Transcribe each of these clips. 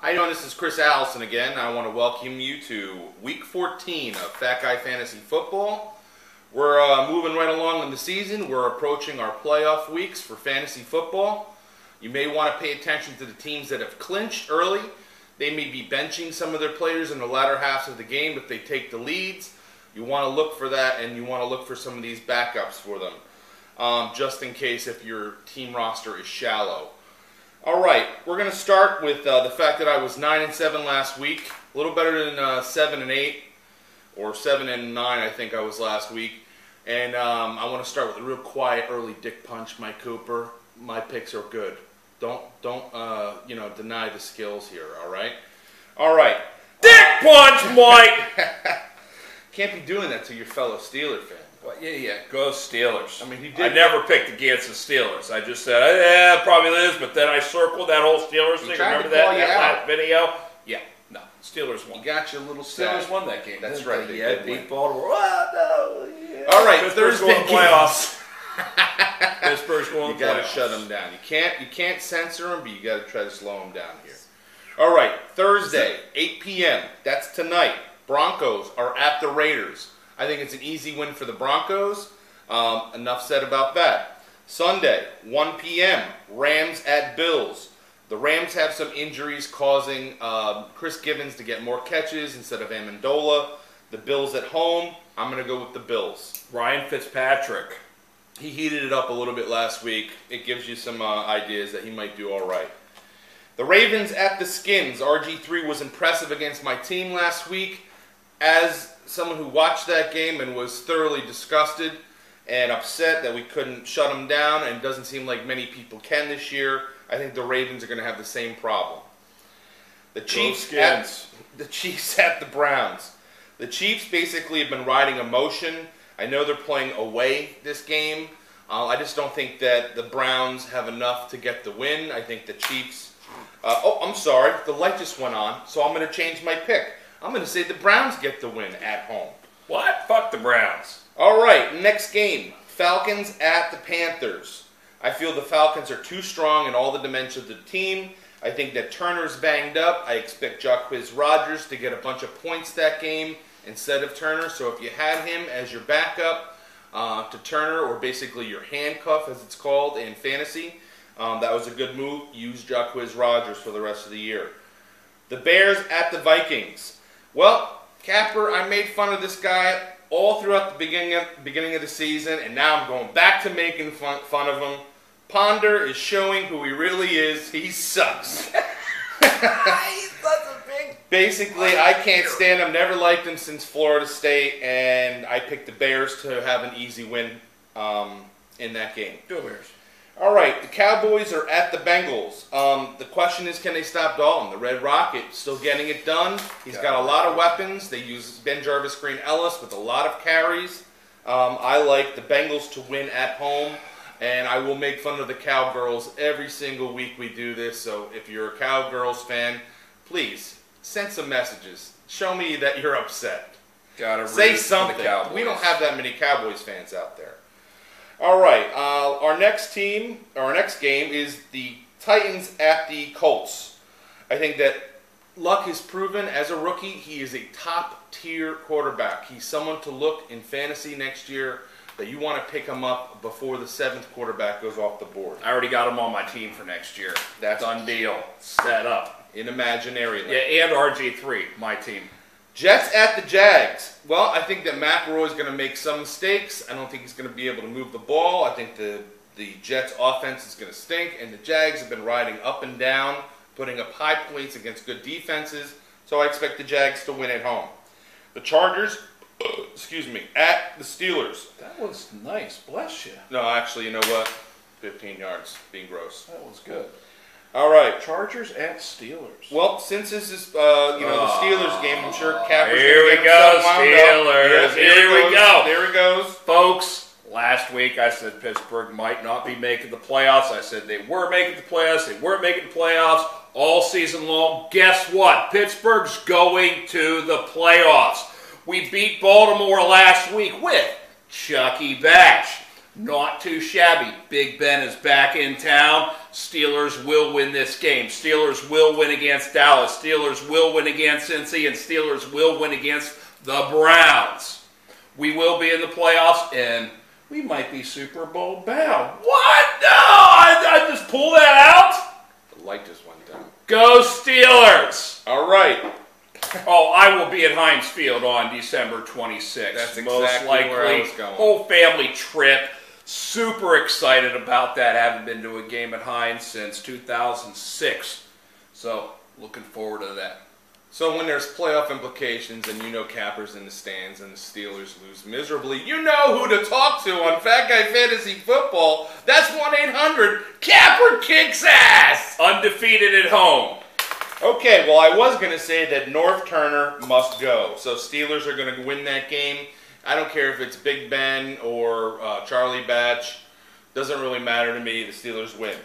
Hi, this is Chris Allison again. I want to welcome you to Week 14 of Fat Guy Fantasy Football. We're moving right along in the season. We're approaching our playoff weeks for fantasy football. You may want to pay attention to the teams that have clinched early. They may be benching some of their players in the latter halves of the game if they take the leads. You want to look for that, and you want to look for some of these backups for them, just in case if your team roster is shallow. All right, we're going to start with the fact that I was 9-7 last week, a little better than 7-8, or 7-9 I think I was last week. And I want to start with a real quiet early dick punch, Mike Cooper. My picks are good. Don't deny the skills here. All right. All right. Dick punch, Mike. Can't be doing that to your fellow Steeler fan. Well, yeah, go Steelers. I mean, he did. I never picked against the Steelers. I just said, yeah, probably is, but then I circled that whole Steelers thing. Remember that last video? Yeah, no, Steelers won. You got your little Steelers won that game. That's right. They beat Baltimore. Oh, no. Yeah. All right, Pittsburgh's going playoffs. Pittsburgh's going playoffs. You got to shut them down. You can't censor them, but you got to try to slow them down here. All right, Thursday, 8 p.m. That's tonight. Broncos are at the Raiders. I think it's an easy win for the Broncos. Enough said about that. Sunday, 1 p.m., Rams at Bills. The Rams have some injuries causing Chris Givens to get more catches instead of Amendola. The Bills at home, I'm going to go with the Bills. Ryan Fitzpatrick. He heated it up a little bit last week. It gives you some ideas that he might do all right. The Ravens at the Skins. RG3 was impressive against my team last week. As someone who watched that game and was thoroughly disgusted and upset that we couldn't shut him down, and it doesn't seem like many people can this year, I think the Ravens are going to have the same problem. The Chiefs at the Browns. The Chiefs basically have been riding emotion. I know they're playing away this game. I just don't think that the Browns have enough to get the win. I think the Chiefs... I'm sorry. The light just went on, so I'm going to change my pick. I'm going to say the Browns get the win at home. What? Fuck the Browns. All right, next game. Falcons at the Panthers. I feel the Falcons are too strong in all the dimensions of the team. I think that Turner's banged up. I expect Jacquizz Rodgers to get a bunch of points that game instead of Turner. So if you had him as your backup to Turner, or basically your handcuff as it's called in fantasy, that was a good move. Use Jacquizz Rodgers for the rest of the year. The Bears at the Vikings. Well, Capper, I made fun of this guy all throughout the beginning of the season, and now I'm going back to making fun of him. Ponder is showing who he really is. He sucks. He's such a big... Basically, I can't stand him. Never liked him since Florida State, and I picked the Bears to have an easy win in that game. Go Bears. All right, the Cowboys are at the Bengals. The question is, can they stop Dalton? The Red Rocket still getting it done. He's got a lot of weapons. They use BenJarvus Green-Ellis with a lot of carries. I like the Bengals to win at home, and I will make fun of the Cowgirls every single week we do this. So if you're a Cowgirls fan, please send some messages. Show me that you're upset. Say something. We don't have that many Cowboys fans out there. All right, our next game is the Titans at the Colts. I think that Luck has proven as a rookie he is a top-tier quarterback. He's someone to look in fantasy next year that you want to pick him up before the 7th quarterback goes off the board. I already got him on my team for next year. That's done deal. Set up. In imaginary land. Yeah, and RG3, my team. Jets at the Jags. Well, I think that McElroy is going to make some mistakes. I don't think he's going to be able to move the ball. I think the Jets' offense is going to stink, and the Jags have been riding up and down, putting up high points against good defenses, so I expect the Jags to win at home. The Chargers, at the Steelers. That was nice. Bless you. No, actually, you know what? 15 yards, being gross. That was good. All right. Chargers at Steelers. Well, since this is, the Steelers game, I'm sure Capper's here we go, Steelers. Yes, here we go. There he goes. Folks, last week I said Pittsburgh might not be making the playoffs. I said they were making the playoffs. They weren't making the playoffs all season long. Guess what? Pittsburgh's going to the playoffs. We beat Baltimore last week with Chucky Batch. not too shabby. Big Ben is back in town. Steelers will win this game. Steelers will win against Dallas. Steelers will win against Cincy, and Steelers will win against the Browns. We will be in the playoffs, and we might be Super Bowl bound. What? No! I just pull that out? The light just went down. Go Steelers! All right. Oh, I will be at Heinz Field on December 26th. That's most exactly likely. where I was going. Whole family trip. Super excited about that. Haven't been to a game at Heinz since 2006. So, looking forward to that. So when there's playoff implications and you know Capper's in the stands and the Steelers lose miserably, you know who to talk to on Fat Guy Fantasy Football. That's 1-800-Capper Kicks Ass! Undefeated at home. Okay, well, I was going to say that North Turner must go. So Steelers are going to win that game. I don't care if it's Big Ben or Charlie Batch. Doesn't really matter to me. The Steelers win.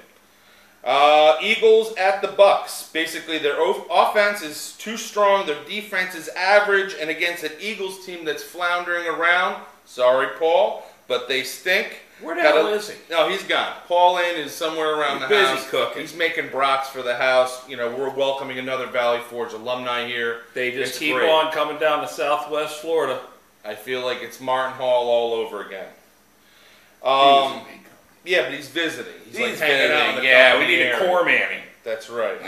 Eagles at the Bucks. Basically, their offense is too strong. Their defense is average. And against an Eagles team that's floundering around, sorry, Paul, but they stink. Where the hell is he? No, he's gone. Paul Lynn is somewhere around the house. Busy cooking. He's making brats for the house. You know, we're welcoming another Valley Forge alumni here. They just It's keep great. on coming down to Southwest Florida. I feel like it's Martin Hall all over again. Yeah, but he's visiting. He's like hanging out in the Yeah, we company need a area. core manning. That's right.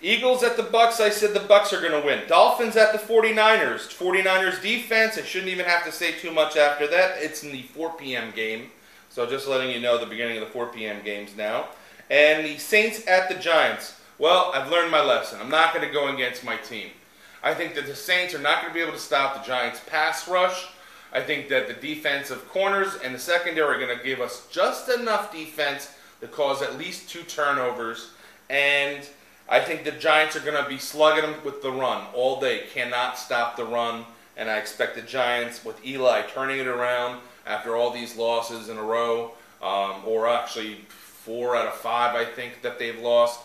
Eagles at the Bucks. I said the Bucks are going to win. Dolphins at the 49ers. 49ers defense. I shouldn't even have to say too much after that. It's in the 4 p.m. game. So just letting you know the beginning of the 4 p.m. games now. And the Saints at the Giants. Well, I've learned my lesson. I'm not going to go against my team. I think that the Saints are not going to be able to stop the Giants' pass rush. I think that the defensive corners and the secondary are going to give us just enough defense to cause at least 2 turnovers. And I think the Giants are going to be slugging them with the run all day. Cannot stop the run. And I expect the Giants, with Eli turning it around after all these losses in a row, or actually 4 out of 5, I think, that they've lost.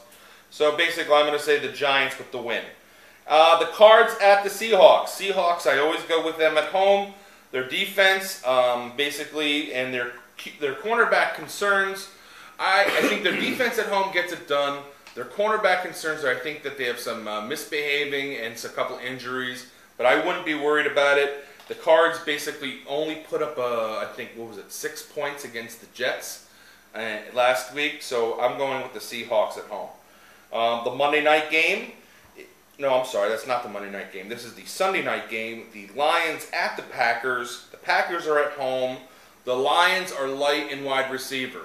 So basically, I'm going to say the Giants with the win. The Cards at the Seahawks. Seahawks, I always go with them at home. Their defense, basically, and their cornerback concerns. I think their defense at home gets it done. Their cornerback concerns are I think that they have some misbehaving and a couple injuries, but I wouldn't be worried about it. The Cards basically only put up, I think, 6 points against the Jets last week, so I'm going with the Seahawks at home. The Monday night game. No, I'm sorry, that's not the Monday night game. This is the Sunday night game. The Lions at the Packers. The Packers are at home. The Lions are light in wide receiver.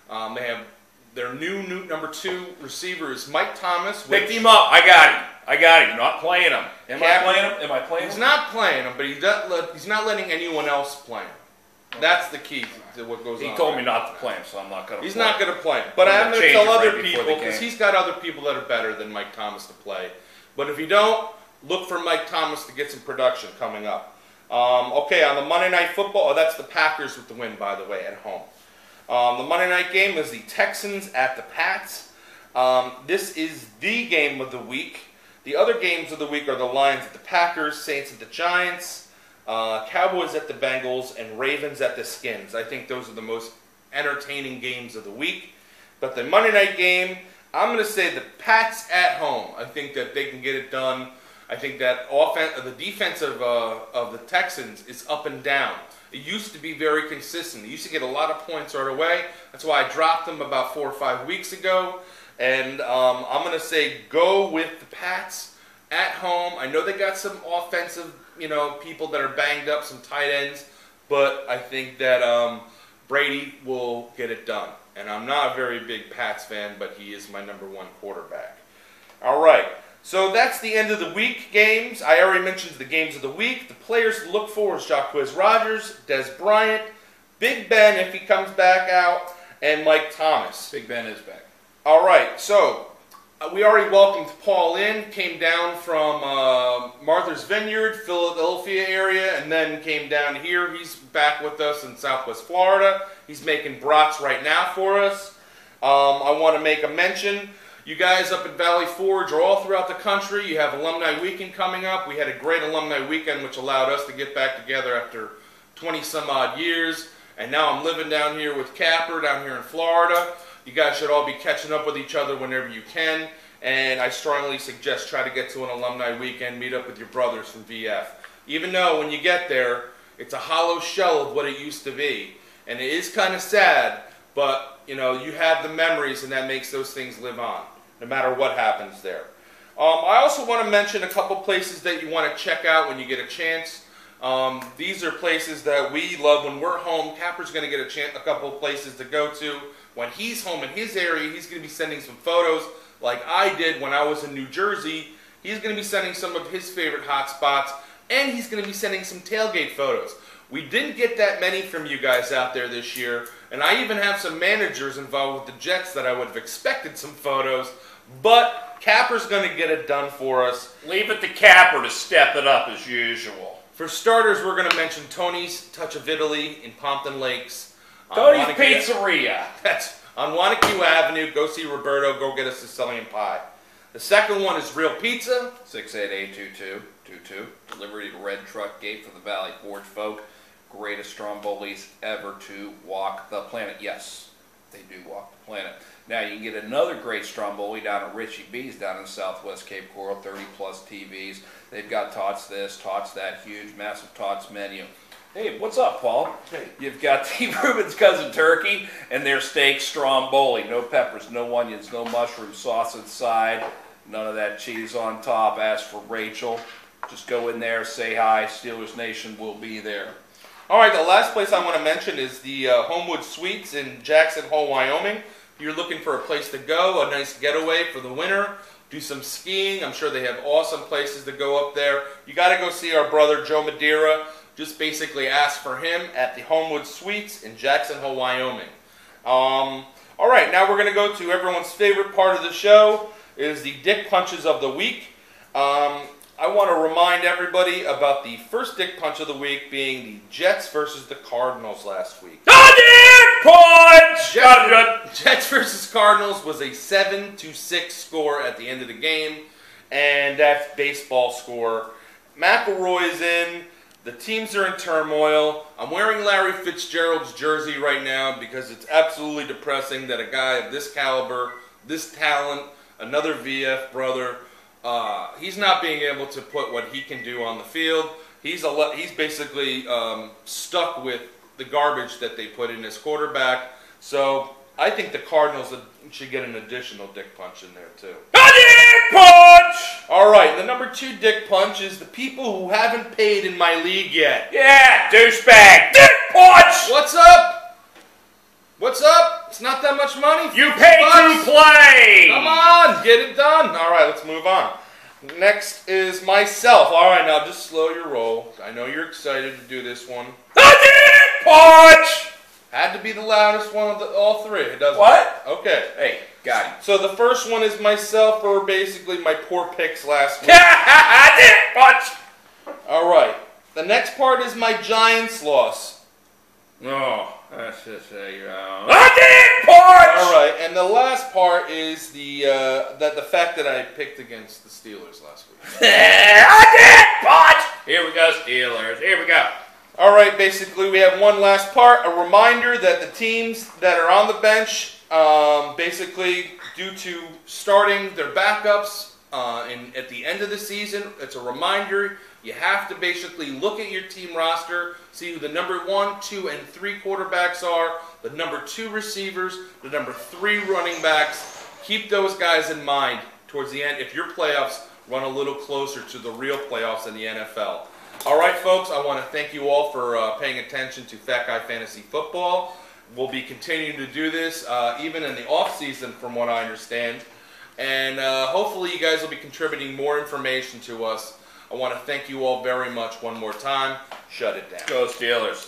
They have their new number 2 receiver is Mike Thomas. Picked him up. I got him. Not playing him. Am I playing him? Am I playing him? He's not playing him, but he's not letting anyone else play him. That's the key to what goes on. He told me not to play him, so I'm not going to play him. He's not going to play him. But I'm going to tell other people, because he's got other people that are better than Mike Thomas to play. But if you don't, look for Mike Thomas to get some production coming up. Okay, on the Monday Night Football, that's the Packers with the win, by the way, at home. The Monday night game is the Texans at the Pats. This is the game of the week. The other games of the week are the Lions at the Packers, Saints at the Giants, Cowboys at the Bengals, and Ravens at the Skins. I think those are the most entertaining games of the week. But the Monday night game, I'm going to say the Pats at home. I think that they can get it done. I think that the defense of the Texans is up and down. It used to be very consistent. They used to get a lot of points right away. That's why I dropped them about 4 or 5 weeks ago. And I'm going to say go with the Pats at home. I know they got some offensive, people that are banged up, some tight ends. But I think that Brady will get it done. And I'm not a very big Pats fan, but he is my number 1 quarterback. All right. So that's the end of the week games. I already mentioned the games of the week. The players to look for is Jacquizz Rodgers, Des Bryant, Big Ben if he comes back out, and Mike Thomas. Big Ben is back. All right. So we already welcomed Paul in. Came down from Martha's Vineyard, Philadelphia area, and then came down here. He's back with us in Southwest Florida. He's making brats right now for us. I want to make a mention. You guys up at Valley Forge are all throughout the country. You have Alumni Weekend coming up. We had a great Alumni Weekend, which allowed us to get back together after 20 some odd years, and now I'm living down here with Capper down here in Florida. You guys should all be catching up with each other whenever you can, and I strongly suggest try to get to an alumni weekend, meet up with your brothers from VF. Even though when you get there, it's a hollow shell of what it used to be, and it is kind of sad, but you know, you have the memories, and that makes those things live on, no matter what happens there. I also want to mention a couple places that you want to check out when you get a chance. These are places that we love when we're home. Capper's going to get a couple of places to go to. When he's home in his area, he's going to be sending some photos like I did when I was in New Jersey. He's going to be sending some of his favorite hot spots, and he's going to be sending some tailgate photos. We didn't get that many from you guys out there this year, and I even have some managers involved with the Jets that I would have expected some photos, but Capper's going to get it done for us. Leave it to Capper to step it up as usual. For starters, we're going to mention Tony's Touch of Italy in Pompton Lakes. Tony's Pizzeria. That's on Wanacue Avenue. Go see Roberto. Go get a Sicilian pie. The second one is Real Pizza. 688-2222. Delivery to Red Truck Gate for the Valley Forge folk. Greatest Strombolis ever to walk the planet. Yes, they do walk the planet. Now you can get another great Stromboli down at Richie B's down in Southwest Cape Coral. 30 plus TVs. They've got tots this, tots that, huge, massive tots menu. Hey, what's up, Paul? Hey. You've got the Reuben's Cousin Turkey and their steak Stromboli. No peppers, no onions, no mushroom sauce inside. None of that cheese on top. Ask for Rachel. Just go in there, say hi. Steelers Nation will be there. All right, the last place I want to mention is the Homewood Suites in Jackson Hole, Wyoming. If you're looking for a place to go, a nice getaway for the winter, do some skiing. I'm sure they have awesome places to go up there. You got to go see our brother Joe Madeira. Just basically ask for him at the Homewood Suites in Jackson Hole, Wyoming. All right, now we're going to go to everyone's favorite part of the show. It is the Dick Punches of the Week. I want to remind everybody about the first Dick Punch of the week being the Jets versus the Cardinals last week. Dick Punch! Jets versus Cardinals was a 7-6 score at the end of the game, and that's baseball score. McElroy's in. The teams are in turmoil. I'm wearing Larry Fitzgerald's jersey right now because it's absolutely depressing that a guy of this caliber, this talent, another VF brother, he's not being able to put what he can do on the field. He's basically stuck with the garbage that they put in his quarterback. So I think the Cardinals should get an additional Dick Punch in there too. Dick Punch! All right, the number 2 Dick Punch is the people who haven't paid in my league yet. Yeah, douchebag! Dick Punch! What's up? What's up? It's not that much money. You pay to play! Come on, get it done. All right, let's move on. Next is myself. All right, now just slow your roll. I know you're excited to do this one. Dick Punch! Had to be the loudest one of all three. It doesn't. What? Okay. Hey, got him. So the first one is myself for basically my poor picks last week. Dick Punch! All right. The next part is my Giants loss. Oh, that's just a Dick Punch! All right, and the last part is the fact that I picked against the Steelers last week. Dick Punch! Here we go, Steelers. Here we go. All right, basically we have one last part. A reminder that the teams that are on the bench, basically due to starting their backups at the end of the season, it's a reminder you have to basically look at your team roster, see who the number 1, 2, and 3 quarterbacks are, the number 2 receivers, the number 3 running backs. Keep those guys in mind towards the end if your playoffs run a little closer to the real playoffs in the NFL. All right, folks, I want to thank you all for paying attention to Fat Guy Fantasy Football. We'll be continuing to do this even in the off-season from what I understand. And hopefully you guys will be contributing more information to us. I want to thank you all very much one more time. Shut it down. Go Steelers.